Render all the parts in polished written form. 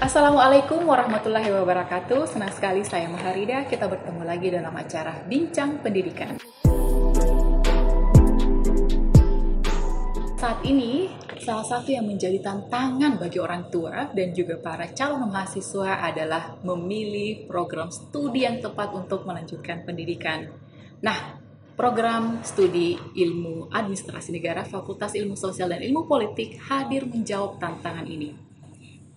Assalamualaikum warahmatullahi wabarakatuh. Senang sekali saya Maharida. Kita bertemu lagi dalam acara Bincang Pendidikan. Saat ini, salah satu yang menjadi tantangan bagi orang tua dan juga para calon mahasiswa adalah memilih program studi yang tepat untuk melanjutkan pendidikan. Nah, program studi Ilmu Administrasi Negara, Fakultas Ilmu Sosial dan Ilmu Politik hadir menjawab tantangan ini.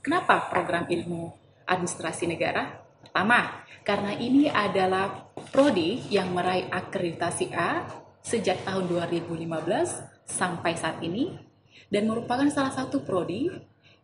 Kenapa program ilmu administrasi negara? Pertama, karena ini adalah prodi yang meraih akreditasi A sejak tahun 2015 sampai saat ini dan merupakan salah satu prodi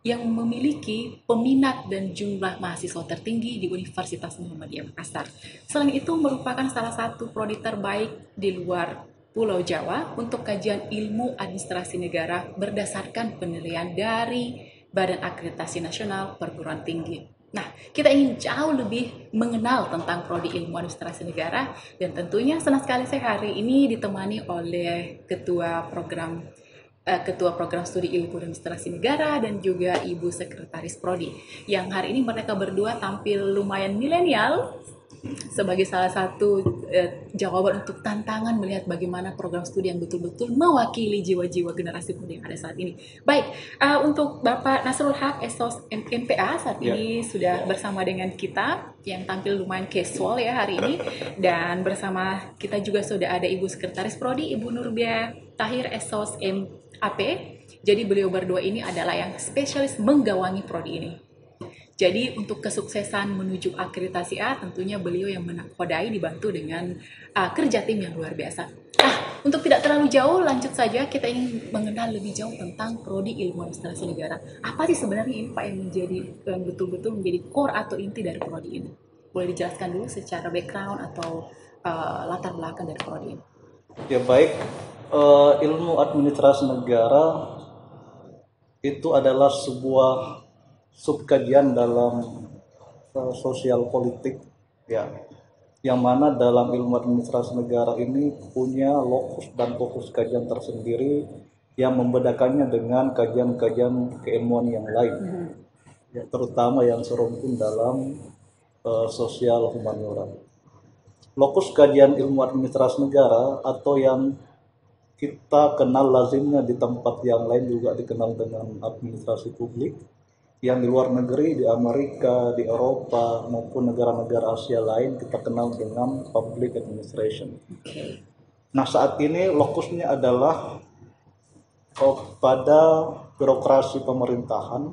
yang memiliki peminat dan jumlah mahasiswa tertinggi di Universitas Muhammadiyah Makassar. Selain itu, merupakan salah satu prodi terbaik di luar Pulau Jawa untuk kajian ilmu administrasi negara berdasarkan penilaian dari Badan Akreditasi Nasional Perguruan Tinggi. Nah, kita ingin jauh lebih mengenal tentang prodi ilmu administrasi negara dan tentunya senang sekali saya hari ini ditemani oleh Ketua Program Studi Ilmu Administrasi Negara dan juga Ibu Sekretaris Prodi yang hari ini mereka berdua tampil lumayan milenial sebagai salah satu jawaban untuk tantangan melihat bagaimana program studi yang betul-betul mewakili jiwa-jiwa generasi muda yang ada saat ini. Baik, untuk Bapak Nasrul Haq, Esos MPA saat ini sudah bersama dengan kita yang tampil lumayan casual ya hari ini, dan bersama kita juga sudah ada Ibu Sekretaris Prodi, Ibu Nurbia Tahir, Esos MAP. Jadi beliau berdua ini adalah yang spesialis menggawangi prodi ini. Jadi untuk kesuksesan menuju akreditasi A tentunya beliau yang menakodai dibantu dengan kerja tim yang luar biasa. Nah, untuk tidak terlalu jauh lanjut saja kita ingin mengenal lebih jauh tentang prodi ilmu administrasi negara. Apa sih sebenarnya ini Pak yang betul-betul menjadi core atau inti dari prodi ini? Boleh dijelaskan dulu secara background atau latar belakang dari prodi ini? Ya baik, ilmu administrasi negara itu adalah sebuah subkajian dalam sosial politik ya, yang mana dalam ilmu administrasi negara ini punya lokus dan fokus kajian tersendiri yang membedakannya dengan kajian-kajian keilmuan yang lain ya, terutama yang serumpun dalam sosial humaniora. Lokus kajian ilmu administrasi negara atau yang kita kenal lazimnya di tempat yang lain juga dikenal dengan administrasi publik, yang di luar negeri, di Amerika, di Eropa, maupun negara-negara Asia lain kita kenal dengan public administration. Nah, saat ini lokusnya adalah pada birokrasi pemerintahan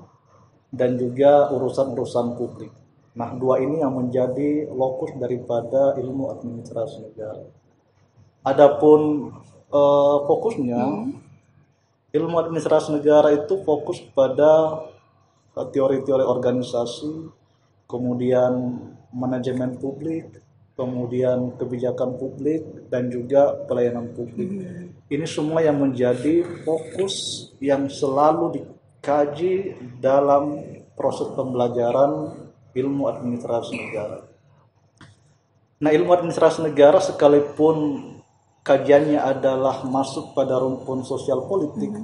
dan juga urusan-urusan publik. Nah, dua ini yang menjadi lokus daripada ilmu administrasi negara. Adapun fokusnya, ilmu administrasi negara itu fokus pada teori-teori organisasi, kemudian manajemen publik, kemudian kebijakan publik, dan juga pelayanan publik. Ini semua yang menjadi fokus yang selalu dikaji dalam proses pembelajaran ilmu administrasi negara. Nah, ilmu administrasi negara sekalipun kajiannya adalah masuk pada rumpun sosial politik,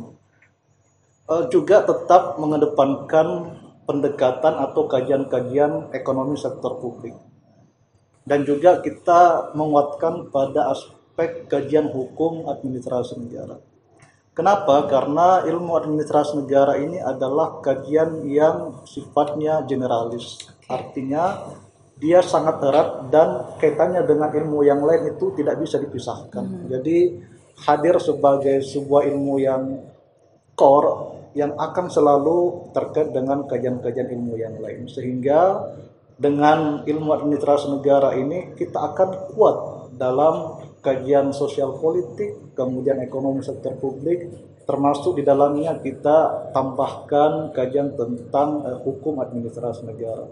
juga tetap mengedepankan pendekatan atau kajian-kajian ekonomi sektor publik. Dan juga kita menguatkan pada aspek kajian hukum administrasi negara. Kenapa? Karena ilmu administrasi negara ini adalah kajian yang sifatnya generalis. Artinya dia sangat erat dan kaitannya dengan ilmu yang lain itu tidak bisa dipisahkan. Jadi hadir sebagai sebuah ilmu yang core yang akan selalu terkait dengan kajian-kajian ilmu yang lain, sehingga dengan ilmu administrasi negara ini kita akan kuat dalam kajian sosial politik, kemudian ekonomi sektor publik, termasuk di dalamnya kita tambahkan kajian tentang hukum administrasi negara.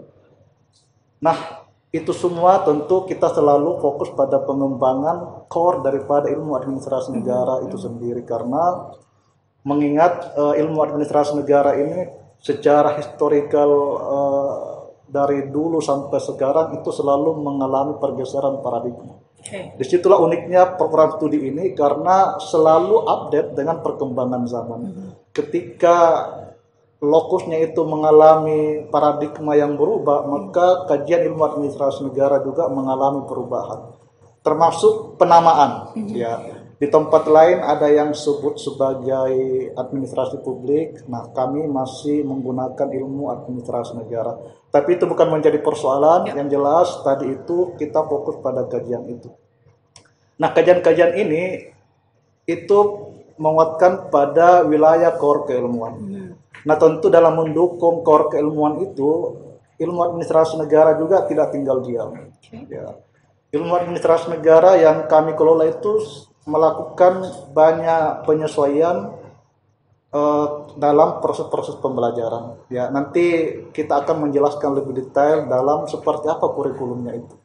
Nah, itu semua tentu kita selalu fokus pada pengembangan core daripada ilmu administrasi negara itu sendiri, karena mengingat ilmu administrasi negara ini secara historikal dari dulu sampai sekarang itu selalu mengalami pergeseran paradigma. Disitulah uniknya program studi ini karena selalu update dengan perkembangan zaman. Ketika lokusnya itu mengalami paradigma yang berubah, maka kajian ilmu administrasi negara juga mengalami perubahan. Termasuk penamaan, ya. Di tempat lain ada yang sebut sebagai administrasi publik. Nah, kami masih menggunakan ilmu administrasi negara. Tapi itu bukan menjadi persoalan. Yang jelas tadi itu kita fokus pada kajian itu. Nah, kajian-kajian ini itu menguatkan pada wilayah core keilmuan. Nah, tentu dalam mendukung core keilmuan itu, ilmu administrasi negara juga tidak tinggal diam. Ya. Ilmu administrasi negara yang kami kelola itu melakukan banyak penyesuaian dalam proses-proses pembelajaran. Ya, nanti kita akan menjelaskan lebih detail dalam seperti apa kurikulumnya itu.